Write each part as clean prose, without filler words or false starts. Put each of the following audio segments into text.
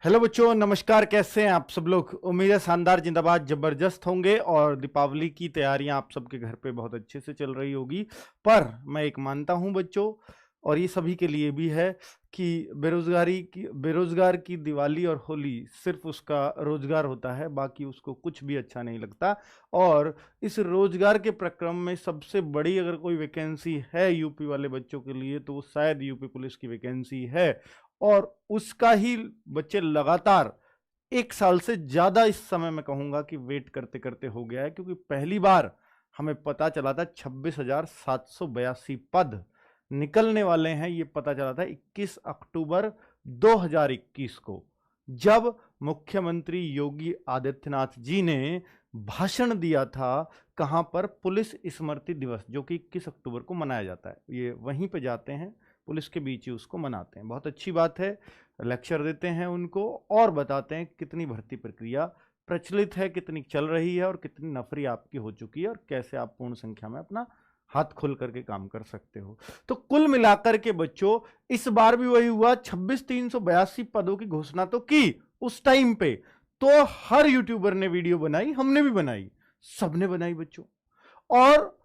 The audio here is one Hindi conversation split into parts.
हेलो बच्चों, नमस्कार। कैसे हैं आप सब लोग? उम्मीद है शानदार, जिंदाबाद, जबरदस्त होंगे और दीपावली की तैयारियां आप सबके घर पे बहुत अच्छे से चल रही होगी। पर मैं एक मानता हूं बच्चों, और ये सभी के लिए भी है, कि बेरोजगार की दिवाली और होली सिर्फ उसका रोजगार होता है, बाकी उसको कुछ भी अच्छा नहीं लगता। और इस रोजगार के प्रक्रम में सबसे बड़ी अगर कोई वैकेंसी है यूपी वाले बच्चों के लिए, तो वो शायद यूपी पुलिस की वैकेंसी है। और उसका ही बच्चे लगातार 1 साल से ज्यादा इस समय मैं कहूंगा कि वेट करते करते हो गया है, क्योंकि पहली बार हमें पता चला था 26,782 पद निकलने वाले हैं। ये पता चला था 21 अक्टूबर 2021 को, जब मुख्यमंत्री योगी आदित्यनाथ जी ने भाषण दिया था। कहां पर? पुलिस स्मृति दिवस, जो कि 21 अक्टूबर को मनाया जाता है। ये वहीं पे जाते हैं, पुलिस के बीच ही उसको मनाते हैं। बहुत अच्छी बात है। लेक्चर देते हैं उनको और बताते हैं कितनी भर्ती प्रक्रिया प्रचलित है, कितनी चल रही है और कितनी नफरी आपकी हो चुकी है, और कैसे आप पूर्ण संख्या में अपना हाथ खोल करके काम कर सकते हो। तो कुल मिलाकर के बच्चों, इस बार भी वही हुआ। 26,382 पदों की घोषणा तो की उस टाइम पे, तो हर यूट्यूबर ने वीडियो बनाई, हमने भी बनाई, सबने बनाई बच्चों। और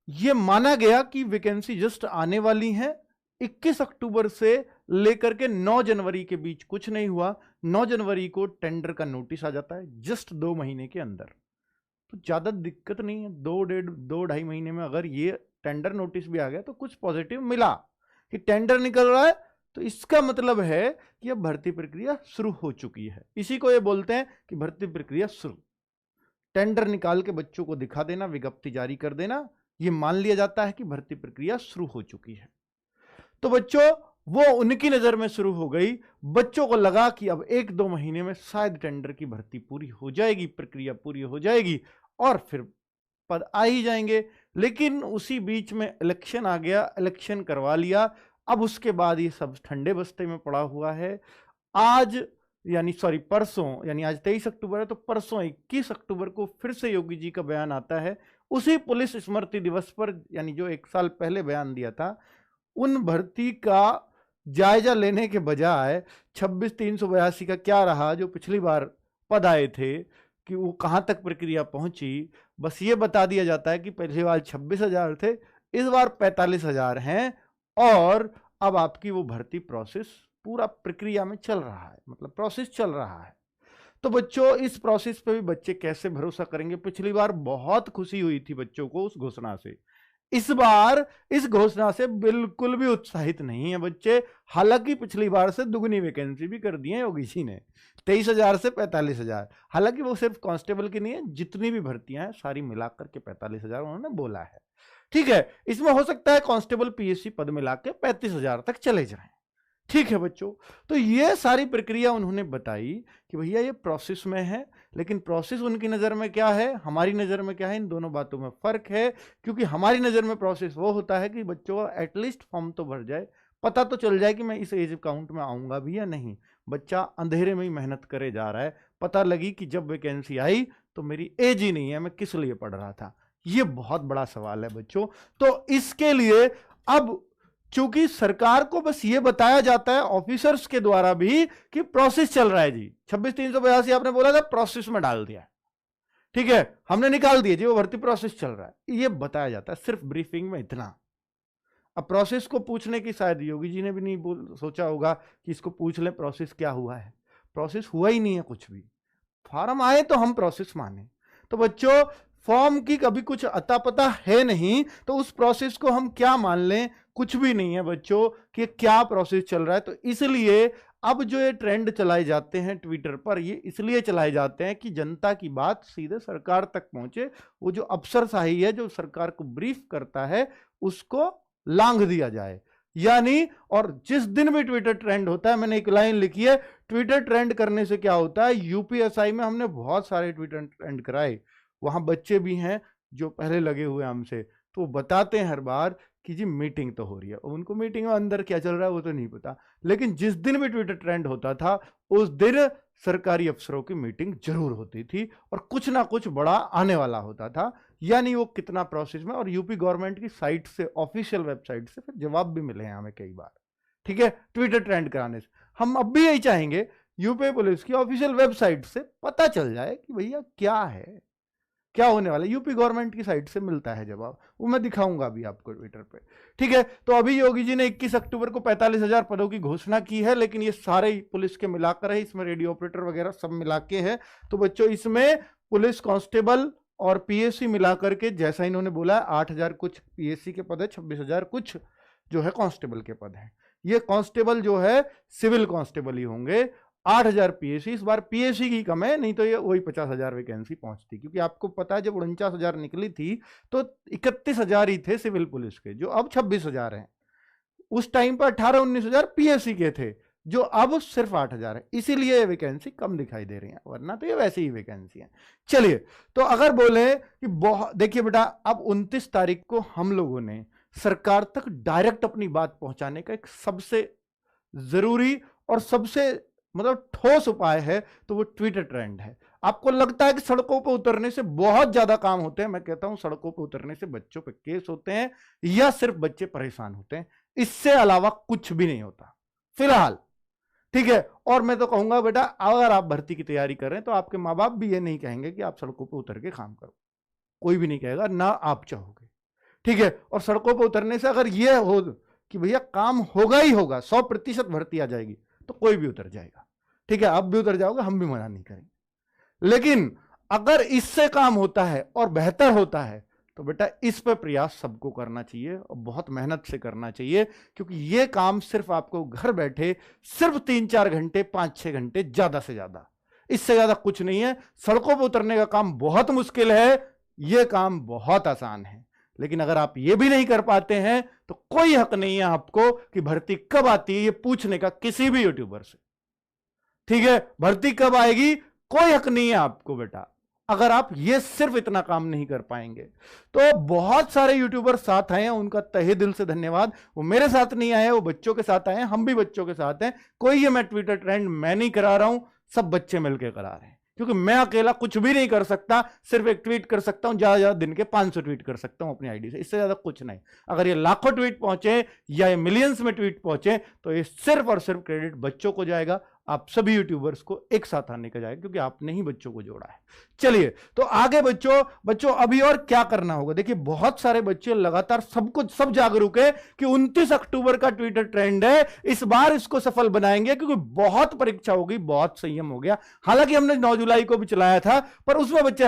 यह माना गया कि वैकेंसी जस्ट आने वाली है। 21 अक्टूबर से लेकर के 9 जनवरी के बीच कुछ नहीं हुआ। 9 जनवरी को टेंडर का नोटिस आ जाता है, जस्ट 2 महीने के अंदर। तो ज्यादा दिक्कत नहीं है। 2 ढाई महीने में अगर ये टेंडर नोटिस भी आ गया तो कुछ पॉजिटिव मिला कि टेंडर निकल रहा है, तो इसका मतलब है कि अब भर्ती प्रक्रिया शुरू हो चुकी है। इसी को ये बोलते हैं कि भर्ती प्रक्रिया शुरू। टेंडर निकाल के बच्चों को दिखा देना, विज्ञप्ति जारी कर देना, ये मान लिया जाता है कि भर्ती प्रक्रिया शुरू हो चुकी है। तो बच्चों, वो उनकी नजर में शुरू हो गई। बच्चों को लगा कि अब 1-2 महीने में शायद टेंडर की भर्ती पूरी हो जाएगी, प्रक्रिया पूरी हो जाएगी और फिर पद आ ही जाएंगे। लेकिन उसी बीच में इलेक्शन आ गया, इलेक्शन करवा लिया। अब उसके बाद ये सब ठंडे बस्ते में पड़ा हुआ है। आज यानी सॉरी परसों, यानी आज 23 अक्टूबर है, तो परसों 21 अक्टूबर को फिर से योगी जी का बयान आता है, उसी पुलिस स्मृति दिवस पर, यानी जो 1 साल पहले बयान दिया था। उन भर्ती का जायजा लेने के बजाय 26,382 का क्या रहा, जो पिछली बार पद आए थे, कि वो कहां तक प्रक्रिया पहुंची, बस ये बता दिया जाता है कि पिछली बार 26,000 थे, इस बार 45,000 हैं। और अब आपकी वो भर्ती प्रोसेस पूरा प्रक्रिया में चल रहा है, मतलब प्रोसेस चल रहा है। तो बच्चों, इस प्रोसेस पे भी बच्चे कैसे भरोसा करेंगे? पिछली बार बहुत खुशी हुई थी बच्चों को उस घोषणा से, इस बार इस घोषणा से बिल्कुल भी उत्साहित नहीं है बच्चे। हालांकि पिछली बार से दुगनी वैकेंसी भी कर दी है योगी जी ने, 23,000 से 45,000। हालांकि वो सिर्फ कांस्टेबल की नहीं है, जितनी भी भर्तियां हैं सारी मिलाकर के 45,000 उन्होंने बोला है। ठीक है, इसमें हो सकता है कांस्टेबल पीएससी पद मिला के 35,000 तक चले जाएं। ठीक है बच्चों, तो ये सारी प्रक्रिया उन्होंने बताई कि भैया ये प्रोसेस में है। लेकिन प्रोसेस उनकी नज़र में क्या है, हमारी नज़र में क्या है, इन दोनों बातों में फ़र्क है। क्योंकि हमारी नज़र में प्रोसेस वो होता है कि बच्चों का एटलीस्ट फॉर्म तो भर जाए, पता तो चल जाए कि मैं इस एज काउंट में आऊँगा भी या नहीं। बच्चा अंधेरे में ही मेहनत करे जा रहा है, पता लगी कि जब वैकेंसी आई तो मेरी एज ही नहीं है, मैं किस लिए पढ़ रहा था। ये बहुत बड़ा सवाल है बच्चों। तो इसके लिए अब चूंकि सरकार को बस ये बताया जाता है ऑफिसर्स के द्वारा भी कि प्रोसेस चल रहा है जी, 26,382 आपने बोला था, प्रोसेस में डाल दिया, ठीक है, हमने निकाल दिया जी, वो भर्ती प्रोसेस चल रहा है, ये बताया जाता है सिर्फ ब्रीफिंग में, इतना। अब प्रोसेस को पूछने की शायद योगी जी ने भी नहीं सोचा होगा कि इसको पूछ लें प्रोसेस क्या हुआ है। प्रोसेस हुआ ही नहीं है कुछ भी, फॉर्म आए तो हम प्रोसेस माने। तो बच्चों, फॉर्म की कभी कुछ अता पता है नहीं, तो उस प्रोसेस को हम क्या मान लें? कुछ भी नहीं है बच्चों कि क्या प्रोसेस चल रहा है। तो इसलिए अब जो ये ट्रेंड चलाए जाते हैं ट्विटर पर, ये इसलिए चलाए जाते हैं कि जनता की बात सीधे सरकार तक पहुंचे। वो जो अफसरशाही है, जो सरकार को ब्रीफ करता है, उसको लांघ दिया जाए, यानी। और जिस दिन भी ट्विटर ट्रेंड होता है, मैंने एक लाइन लिखी है, ट्विटर ट्रेंड करने से क्या होता है। यूपीएसआई में हमने बहुत सारे ट्विटर ट्रेंड कराए, वहां बच्चे भी हैं जो पहले लगे हुए हमसे, तो वो बताते हैं हर बार कि जी मीटिंग तो हो रही है। उनको मीटिंग में अंदर क्या चल रहा है वो तो नहीं पता, लेकिन जिस दिन भी ट्विटर ट्रेंड होता था, उस दिन सरकारी अफसरों की मीटिंग जरूर होती थी और कुछ ना कुछ बड़ा आने वाला होता था। यानी वो कितना प्रोसेस में, और यूपी गवर्नमेंट की साइट से, ऑफिशियल वेबसाइट से फिर जवाब भी मिले हैं हमें कई बार। ठीक है, ट्विटर ट्रेंड कराने से हम अब भी यही चाहेंगे, यूपी पुलिस की ऑफिशियल वेबसाइट से पता चल जाए कि भैया क्या है, क्या होने वाला है। यूपी गवर्नमेंट की साइट से मिलता है जवाब, वो मैं दिखाऊंगा अभी आपको ट्विटर पे, ठीक है। तो अभी योगी जी ने 21 अक्टूबर को 45,000 पदों की घोषणा की है, लेकिन ये सारे पुलिस के मिलाकर है, इसमें रेडियो ऑपरेटर वगैरह सब मिला के है। तो बच्चों इसमें पुलिस कांस्टेबल और पीएससी मिलाकर के, जैसा इन्होंने बोला 8,000 कुछ पीएससी के पद है, 26,000 कुछ जो है कांस्टेबल के पद है। ये कांस्टेबल जो है सिविल कांस्टेबल ही होंगे। 8,000 पीएससी, इस बार पीएससी की कम है, नहीं तो ये वही 50,000 वैकेंसी पहुंचती, क्योंकि आपको पता है जब 49,000 निकली थी तो 31,000 ही थे सिविल पुलिस के, जो अब 26,000 हैं। उस टाइम पर 18-19,000 पीएससी के थे, जो अब सिर्फ 8,000 है, इसीलिए ये वैकेंसी कम दिखाई दे रही है, वरना तो ये वैसी ही वैकेंसी है। चलिए, तो अगर बोले कि बहुत, देखिए बेटा, अब 29 तारीख को हम लोगों ने सरकार तक डायरेक्ट अपनी बात पहुंचाने का एक सबसे जरूरी और सबसे मतलब ठोस उपाय है, तो वो ट्विटर ट्रेंड है। आपको लगता है कि सड़कों पर उतरने से बहुत ज्यादा काम होते हैं, मैं कहता हूं सड़कों पर उतरने से बच्चों पे केस होते हैं या सिर्फ बच्चे परेशान होते हैं, इससे अलावा कुछ भी नहीं होता फिलहाल, ठीक है। और मैं तो कहूंगा बेटा, अगर आप भर्ती की तैयारी कर रहे हैं तो आपके माँ बाप भी ये नहीं कहेंगे कि आप सड़कों पर उतर के काम करो, कोई भी नहीं कहेगा, ना आप चाहोगे, ठीक है। और सड़कों पर उतरने से अगर यह हो कि भैया काम होगा ही होगा, 100% भर्ती आ जाएगी, तो कोई भी उतर जाएगा, ठीक है। आप भी उतर जाओगे, हम भी मना नहीं करेंगे। लेकिन अगर इससे काम होता है और बेहतर होता है, तो बेटा इस पर प्रयास सबको करना चाहिए और बहुत मेहनत से करना चाहिए, क्योंकि यह काम सिर्फ आपको घर बैठे सिर्फ 3-4 घंटे 5-6 घंटे ज्यादा से ज्यादा, इससे ज्यादा कुछ नहीं है। सड़कों पर उतरने का काम बहुत मुश्किल है, यह काम बहुत आसान है। लेकिन अगर आप ये भी नहीं कर पाते हैं तो कोई हक नहीं है आपको कि भर्ती कब आती है ये पूछने का किसी भी यूट्यूबर से, ठीक है। भर्ती कब आएगी कोई हक नहीं है आपको बेटा, अगर आप ये सिर्फ इतना काम नहीं कर पाएंगे। तो बहुत सारे यूट्यूबर साथ आए हैं, उनका तहे दिल से धन्यवाद। वो मेरे साथ नहीं आए, वो बच्चों के साथ आए हैं, हम भी बच्चों के साथ हैं। कोई ये मैं ट्विटर ट्रेंड मैं नहीं करा रहा हूं, सब बच्चे मिलकर करा रहे हैं, क्योंकि मैं अकेला कुछ भी नहीं कर सकता। सिर्फ एक ट्वीट कर सकता हूं, ज्यादा ज्यादा दिन के 500 ट्वीट कर सकता हूं अपनी आईडी से, इससे ज्यादा कुछ नहीं। अगर ये लाखों ट्वीट पहुंचे या ये मिलियंस में ट्वीट पहुंचे तो ये सिर्फ और सिर्फ क्रेडिट बच्चों को जाएगा, आप सभी यूट्यूबर्स को एक साथ आने का जाएगा, क्योंकि आपने ही बच्चों को जोड़ा है। चलिए, तो आगे बच्चों अभी और क्या करना होगा। देखिए, बहुत सारे बच्चे लगातार सब जागरूक है कि 29 अक्टूबर का ट्विटर ट्रेंड है, इस बार इसको सफल बनाएंगे, क्योंकि बहुत परीक्षा होगी, बहुत संयम हो गया। हालांकि हमने 9 जुलाई को भी चलाया था, पर उसमें बच्चे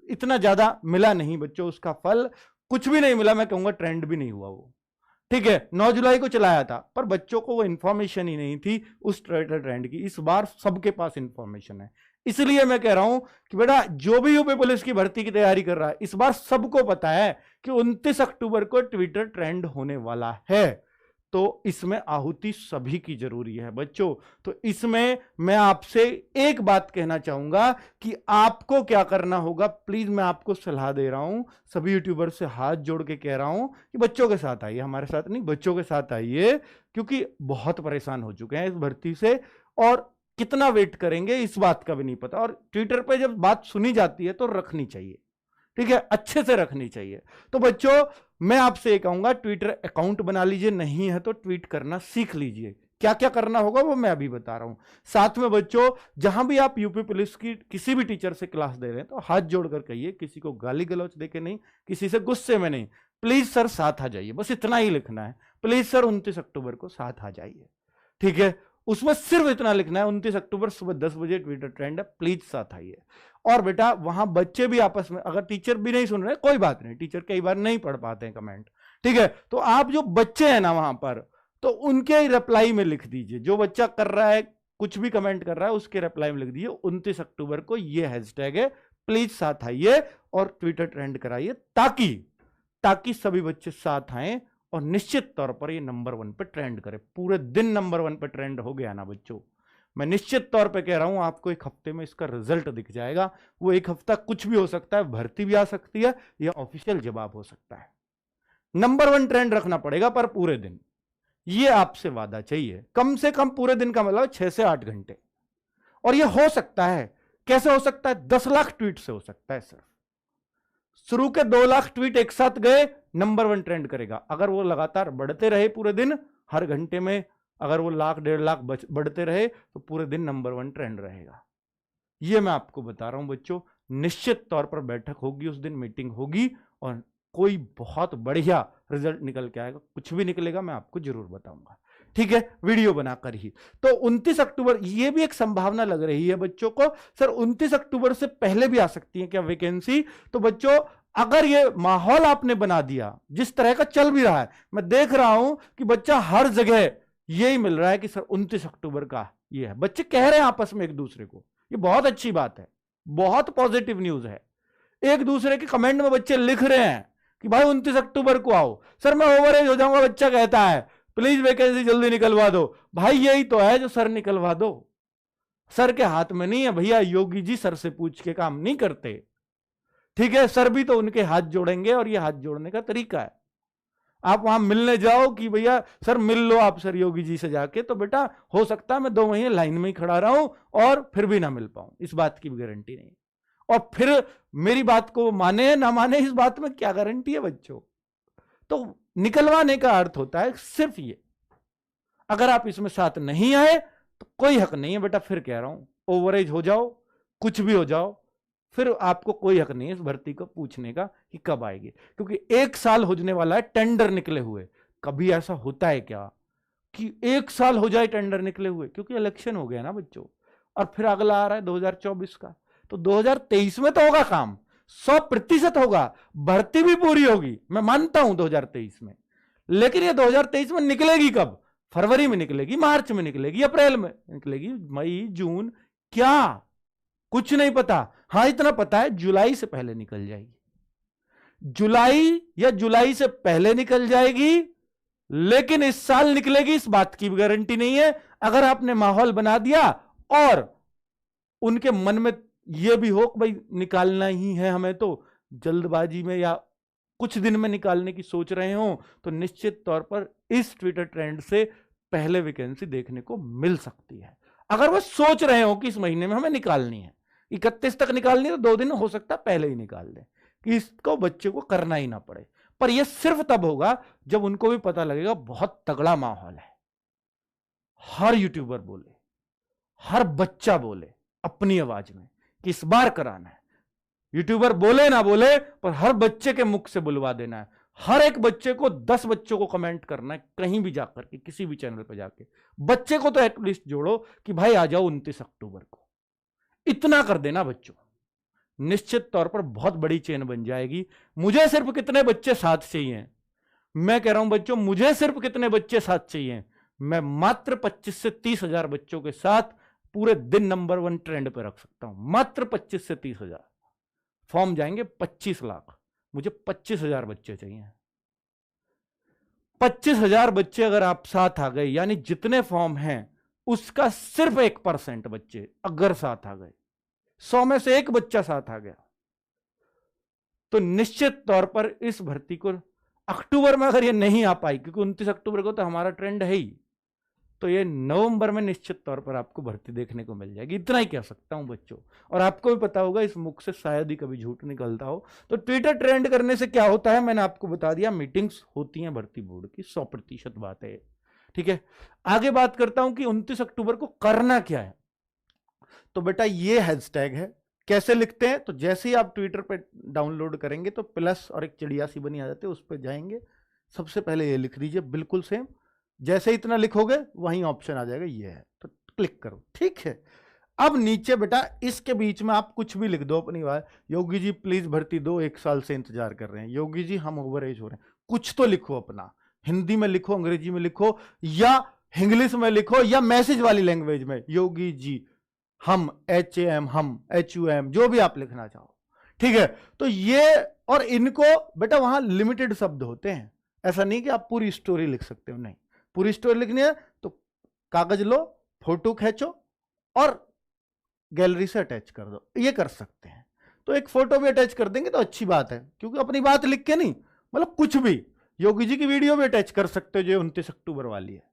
इतना ज्यादा मिला नहीं बच्चों, उसका फल कुछ भी नहीं मिला, मैं कहूंगा ट्रेंड भी नहीं हुआ वो, ठीक है। 9 जुलाई को चलाया था, पर बच्चों को वो इंफॉर्मेशन ही नहीं थी उस ट्विटर ट्रेंड की। इस बार सबके पास इंफॉर्मेशन है, इसलिए मैं कह रहा हूं कि बेटा जो भी यूपी पुलिस की भर्ती की तैयारी कर रहा है, इस बार सबको पता है कि 29 अक्टूबर को ट्विटर ट्रेंड होने वाला है, तो इसमें आहुति सभी की जरूरी है बच्चों। तो इसमें मैं आपसे एक बात कहना चाहूंगा कि आपको क्या करना होगा, प्लीज मैं आपको सलाह दे रहा हूं, सभी यूट्यूबर से हाथ जोड़ के कह रहा हूं कि बच्चों के साथ आइए, हमारे साथ नहीं, बच्चों के साथ आइए, क्योंकि बहुत परेशान हो चुके हैं इस भर्ती से, और कितना वेट करेंगे इस बात का भी नहीं पता। और ट्विटर पे जब बात सुनी जाती है तो रखनी चाहिए, ठीक है, अच्छे से रखनी चाहिए। तो बच्चों मैं आपसे ये कहूंगा, ट्विटर अकाउंट बना लीजिए, नहीं है तो ट्वीट करना सीख लीजिए। क्या क्या करना होगा वो मैं अभी बता रहा हूं। साथ में बच्चों, जहां भी आप यूपी पुलिस की किसी भी टीचर से क्लास दे रहे हैं तो हाथ जोड़कर कहिए, किसी को गाली गलौच देके नहीं, किसी से गुस्से में नहीं, प्लीज सर साथ आ जाइए, बस इतना ही लिखना है, प्लीज सर 29 अक्टूबर को साथ आ जाइए, ठीक है। उसमें सिर्फ इतना लिखना है, 29 अक्टूबर सुबह 10 बजे ट्विटर ट्रेंड है, प्लीज साथ आइए। और बेटा वहां बच्चे भी आपस में, अगर टीचर भी नहीं सुन रहे कोई बात नहीं, टीचर कई बार नहीं पढ़ पाते हैं कमेंट, ठीक है, तो आप जो बच्चे हैं ना वहां पर, तो उनके रिप्लाई में लिख दीजिए, जो बच्चा कर रहा है कुछ भी कमेंट कर रहा है उसके रिप्लाई में लिख दीजिए 29 अक्टूबर को ये हैशटैग है, प्लीज साथ आइए और ट्विटर ट्रेंड कराइए, ताकि सभी बच्चे साथ आए और निश्चित तौर पर ये नंबर 1 पे ट्रेंड करे। पूरे दिन नंबर 1 पे ट्रेंड हो गया ना बच्चों, मैं निश्चित तौर पे कह रहा हूं आपको एक हफ्ते में इसका रिजल्ट दिख जाएगा। वो एक हफ्ता कुछ भी हो सकता है, भर्ती भी आ सकती है या ऑफिशियल जवाब हो सकता है। नंबर 1 ट्रेंड रखना पड़ेगा, पर पूरे दिन, ये आपसे वादा चाहिए। कम से कम पूरे दिन का मतलब 6 से 8 घंटे, और ये हो सकता है। कैसे हो सकता है? 10 लाख ट्वीट से हो सकता है। सिर्फ शुरू के 2 लाख ट्वीट एक साथ गए, नंबर 1 ट्रेंड करेगा। अगर वो लगातार बढ़ते रहे पूरे दिन, हर घंटे में अगर वो लाख 1.5 लाख बढ़ते रहे तो पूरे दिन नंबर 1 ट्रेंड रहेगा। ये मैं आपको बता रहा हूं बच्चों, निश्चित तौर पर बैठक होगी, उस दिन मीटिंग होगी और कोई बहुत बढ़िया रिजल्ट निकल के आएगा। कुछ भी निकलेगा मैं आपको जरूर बताऊंगा, ठीक है, वीडियो बनाकर ही। तो 29 अक्टूबर ये भी एक संभावना लग रही है बच्चों को, सर 29 अक्टूबर से पहले भी आ सकती है क्या वैकेंसी? तो बच्चों अगर ये माहौल आपने बना दिया, जिस तरह का चल भी रहा है, मैं देख रहा हूं कि बच्चा हर जगह यही मिल रहा है कि सर 29 अक्टूबर का ये है, बच्चे कह रहे हैं आपस में एक दूसरे को, ये बहुत अच्छी बात है, बहुत पॉजिटिव न्यूज है। एक दूसरे के कमेंट में बच्चे लिख रहे हैं कि भाई 29 अक्टूबर को आओ, सर मैं ओवरेज हो जाऊंगा, बच्चा कहता है प्लीज वैकेंसी जल्दी निकलवा दो। भाई यही तो है जो सर निकलवा दो, सर के हाथ में नहीं है भैया, योगी जी सर से पूछ के काम नहीं करते, ठीक है, सर भी तो उनके हाथ जोड़ेंगे और ये हाथ जोड़ने का तरीका है। आप वहां मिलने जाओ कि भैया सर मिल लो आप सर योगी जी से जाके, तो बेटा हो सकता है मैं 2 महीने लाइन में ही खड़ा रहा हूं और फिर भी ना मिल पाऊं, इस बात की भी गारंटी नहीं। और फिर मेरी बात को माने ना माने, इस बात में क्या गारंटी है बच्चों? तो निकलवाने का अर्थ होता है सिर्फ ये, अगर आप इसमें साथ नहीं आए तो कोई हक नहीं है बेटा, फिर कह रहा हूं ओवरेज हो जाओ, कुछ भी हो जाओ, फिर आपको कोई हक नहीं है इस भर्ती को पूछने का कि कब आएगी, क्योंकि 1 साल होने वाला है टेंडर निकले हुए। कभी ऐसा होता है क्या कि 1 साल हो जाए टेंडर निकले हुए? क्योंकि इलेक्शन हो गया ना बच्चों, और फिर अगला आ रहा है 2024 का, तो 2023 में तो होगा काम, 100% होगा, भर्ती भी पूरी होगी, मैं मानता हूं 2023 में। लेकिन ये 2023 में निकलेगी कब? फरवरी में निकलेगी, मार्च में निकलेगी, अप्रैल में निकलेगी, मई जून, क्या कुछ नहीं पता। हां इतना पता है जुलाई से पहले निकल जाएगी, जुलाई या जुलाई से पहले निकल जाएगी, लेकिन इस साल निकलेगी इस बात की भी गारंटी नहीं है। अगर आपने माहौल बना दिया और उनके मन में यह भी हो कि भाई निकालना ही है हमें, तो जल्दबाजी में या कुछ दिन में निकालने की सोच रहे हो, तो निश्चित तौर पर इस ट्विटर ट्रेंड से पहले वैकेंसी देखने को मिल सकती है। अगर वो सोच रहे हो कि इस महीने में हमें निकालनी है, 31 तक निकालनी है, तो 2 दिन हो सकता है पहले ही निकाल दें कि इसको बच्चे को करना ही ना पड़े। पर यह सिर्फ तब होगा जब उनको भी पता लगेगा बहुत तगड़ा माहौल है, हर यूट्यूबर बोले, हर बच्चा बोले अपनी आवाज में कि इस बार कराना है। यूट्यूबर बोले ना बोले, पर हर बच्चे के मुख से बुलवा देना है, हर एक बच्चे को 10 बच्चों को कमेंट करना है, कहीं भी जाकर के किसी भी चैनल पर जाके बच्चे को तो एटलीस्ट जोड़ो कि भाई आ जाओ 29 अक्टूबर को, इतना कर देना बच्चों, निश्चित तौर पर बहुत बड़ी चेन बन जाएगी। मुझे सिर्फ कितने बच्चे साथ चाहिए? मैं कह रहा हूं बच्चों, मुझे सिर्फ कितने बच्चे साथ चाहिए? मैं मात्र 25 से 30 हजार बच्चों के साथ पूरे दिन नंबर 1 ट्रेंड पे रख सकता हूं, मात्र 25 से 30 हजार। फॉर्म जाएंगे 25 लाख, मुझे 25 हजार बच्चे चाहिए। 25 हजार बच्चे अगर आप साथ आ गए, यानी जितने फॉर्म हैं उसका सिर्फ 1% बच्चे अगर साथ आ गए, 100 में से 1 बच्चा साथ आ गया, तो निश्चित तौर पर इस भर्ती को अक्टूबर में अगर ये नहीं आ पाई, क्योंकि 29 अक्टूबर को तो हमारा ट्रेंड है ही, तो ये नवंबर में निश्चित तौर पर आपको भर्ती देखने को मिल जाएगी। इतना ही कह सकता हूं बच्चों, और आपको भी पता होगा इस मुख से शायद ही कभी झूठ निकलता हो। तो ट्विटर ट्रेंड करने से क्या होता है मैंने आपको बता दिया, मीटिंग्स होती हैं भर्ती बोर्ड की, 100% बात है, ठीक है। आगे बात करता हूं कि 29 अक्टूबर को करना क्या है। तो बेटा ये हैशटैग है, कैसे लिखते हैं? तो जैसे ही आप ट्विटर पे डाउनलोड करेंगे तो प्लस और एक चिड़िया सी बनी आ जाती है, उस पर जाएंगे, सबसे पहले ये लिख दीजिए बिल्कुल सेम, जैसे इतना लिखोगे वहीं ऑप्शन आ जाएगा ये है, तो क्लिक करो, ठीक है। अब नीचे बेटा इसके बीच में आप कुछ भी लिख दो अपनी बात, योगी जी प्लीज भर्ती दो, 1 साल से इंतजार कर रहे हैं, योगी जी हम ओवरेज हो रहे हैं, कुछ तो लिखो अपना, हिंदी में लिखो, अंग्रेजी में लिखो, या इंग्लिश में लिखो, या मैसेज वाली लैंग्वेज में, योगी जी हम HAM, हम HUM, जो भी आप लिखना चाहो, ठीक है। तो ये, और इनको बेटा वहां लिमिटेड शब्द होते हैं, ऐसा नहीं कि आप पूरी स्टोरी लिख सकते हो, नहीं, पूरी स्टोरी लिखनी है तो कागज लो, फोटो खींचो और गैलरी से अटैच कर दो, ये कर सकते हैं। तो एक फोटो भी अटैच कर देंगे तो अच्छी बात है, क्योंकि अपनी बात लिख के नहीं, मतलब कुछ भी, योगी जी की वीडियो भी अटैच कर सकते हो जो 29 अक्टूबर वाली है,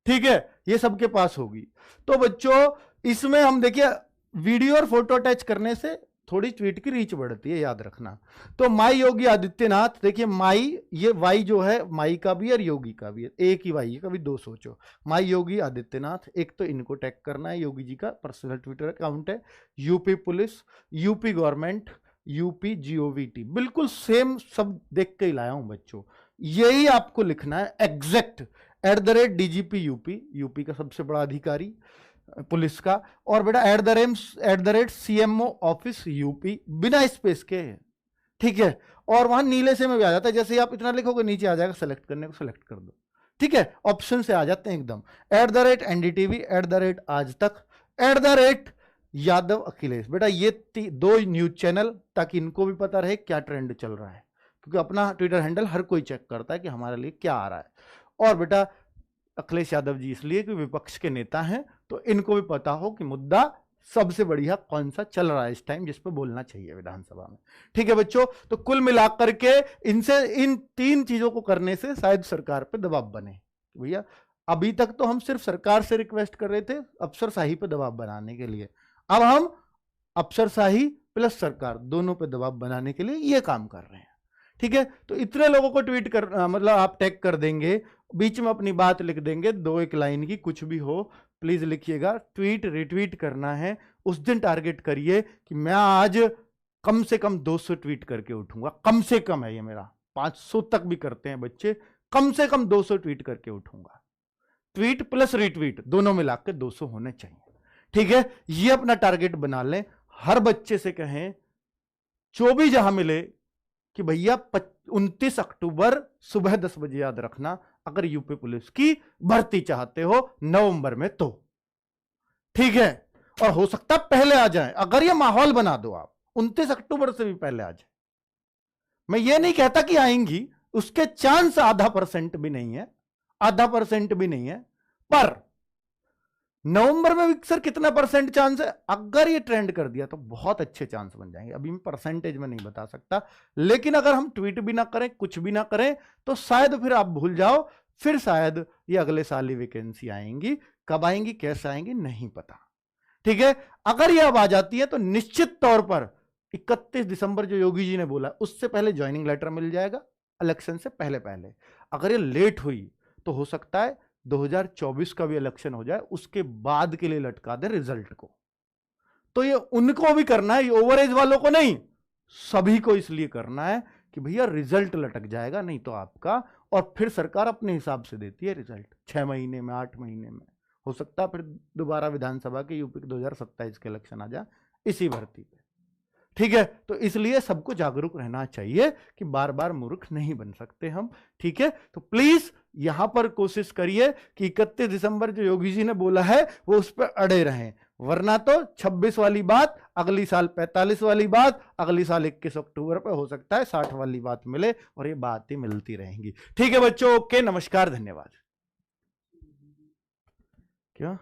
ठीक है, ये सबके पास होगी। तो बच्चों इसमें हम देखिए वीडियो और फोटो अटैच करने से थोड़ी ट्वीट की रीच बढ़ती है, याद रखना। तो माई योगी आदित्यनाथ, देखिए माई, ये वाई जो है माई का भी और योगी का भी है, एक ही वाई है, कभी दो सोचो। माई योगी आदित्यनाथ, एक तो इनको टैग करना है, योगी जी का पर्सनल ट्विटर अकाउंट है। UP police, UP government, UP GOVT, बिल्कुल सेम सब देख के ही लाया हूं बच्चों। यही आपको लिखना है एग्जैक्ट @DGP यूपी, यूपी का सबसे बड़ा अधिकारी पुलिस का, और बेटा @CMO ऑफिस यूपी, बिना स्पेस के, ठीक है। और वहां नीले से में भी आ जाता है, जैसे आप इतना लिखोगे नीचे आ जाएगा सेलेक्ट करने को, सेलेक्ट कर दो, ठीक है। ऑप्शन से आ जाते हैं एकदम। @NDTV, @आज तक, यादव अखिलेश, बेटा ये दो न्यूज चैनल, ताकि इनको भी पता रहे क्या ट्रेंड चल रहा है, क्योंकि अपना ट्विटर हैंडल हर कोई चेक करता है कि हमारे लिए क्या आ रहा है। और बेटा अखिलेश यादव जी इसलिए कि विपक्ष के नेता हैं, तो इनको भी पता हो कि मुद्दा सबसे बढ़िया कौन सा चल रहा है इस टाइम, जिस पे बोलना चाहिए विधानसभा में, ठीक है बच्चों। तो कुल मिलाकर के इनसे, इन 3 चीजों को करने से शायद सरकार पे दबाव बने। भैया अभी तक तो हम सिर्फ सरकार से रिक्वेस्ट कर रहे थे अफसरशाही पे दबाव बनाने के लिए, अब हम अफसरशाही प्लस सरकार दोनों पे दबाव बनाने के लिए ये काम कर रहे हैं, ठीक है। तो इतने लोगों को ट्वीट कर, मतलब आप टैग कर देंगे, बीच में अपनी बात लिख देंगे, 2-1 लाइन की, कुछ भी हो प्लीज लिखिएगा। ट्वीट रिट्वीट करना है, उस दिन टारगेट करिए कि मैं आज कम से कम 200 ट्वीट करके उठूंगा, कम से कम है ये मेरा, 500 तक भी करते हैं बच्चे, कम से कम 200 ट्वीट करके उठूंगा। ट्वीट प्लस रिट्वीट दोनों मिला के 200 होने चाहिए, ठीक है। ये अपना टारगेट बना लें। हर बच्चे से कहें, जो भी जहां मिले, कि भैया 29 अक्टूबर सुबह 10 बजे याद रखना, अगर यूपी पुलिस की भर्ती चाहते हो नवंबर में तो, ठीक है। और हो सकता है पहले आ जाए, अगर ये माहौल बना दो आप, 29 अक्टूबर से भी पहले आ जाए। मैं ये नहीं कहता कि आएंगी, उसके चांस %0.5 भी नहीं है, %0.5 भी नहीं है, पर नवंबर में भी सर कितना % चांस है, अगर ये ट्रेंड कर दिया तो बहुत अच्छे चांस बन जाएंगे। अभी मैं परसेंटेज में नहीं बता सकता, लेकिन अगर हम ट्वीट भी ना करें, कुछ भी ना करें, तो शायद फिर आप भूल जाओ, फिर शायद ये अगले साल ही वैकेंसी आएंगी, कब आएंगी कैसे आएंगी नहीं पता, ठीक है। अगर ये अब आ जाती है तो निश्चित तौर पर 31 दिसंबर जो योगी जी ने बोला, उससे पहले ज्वाइनिंग लेटर मिल जाएगा, इलेक्शन से पहले पहले। अगर ये लेट हुई तो हो सकता है 2024 का भी इलेक्शन हो जाए, उसके बाद के लिए लटका दे रिजल्ट को। तो ये उनको भी करना है, ये ओवर एज वालों को नहीं, सभी को इसलिए करना है कि भैया रिजल्ट लटक जाएगा नहीं तो आपका, और फिर सरकार अपने हिसाब से देती है रिजल्ट, 6 महीने में, 8 महीने में। हो सकता है फिर दोबारा विधानसभा के यूपी के 2027 के इलेक्शन आ जाए इसी भर्ती पे, ठीक है। तो इसलिए सबको जागरूक रहना चाहिए कि बार बार मूर्ख नहीं बन सकते हम, ठीक है। तो प्लीज यहां पर कोशिश करिए कि 31 दिसंबर जो योगी जी ने बोला है वो उस पर अड़े रहें, वरना तो 26 वाली बात, अगली साल 45 वाली बात, अगली साल 21 अक्टूबर पर हो सकता है 60 वाली बात मिले, और ये बात ही मिलती रहेंगी, ठीक है बच्चों। ओके, नमस्कार, धन्यवाद। क्या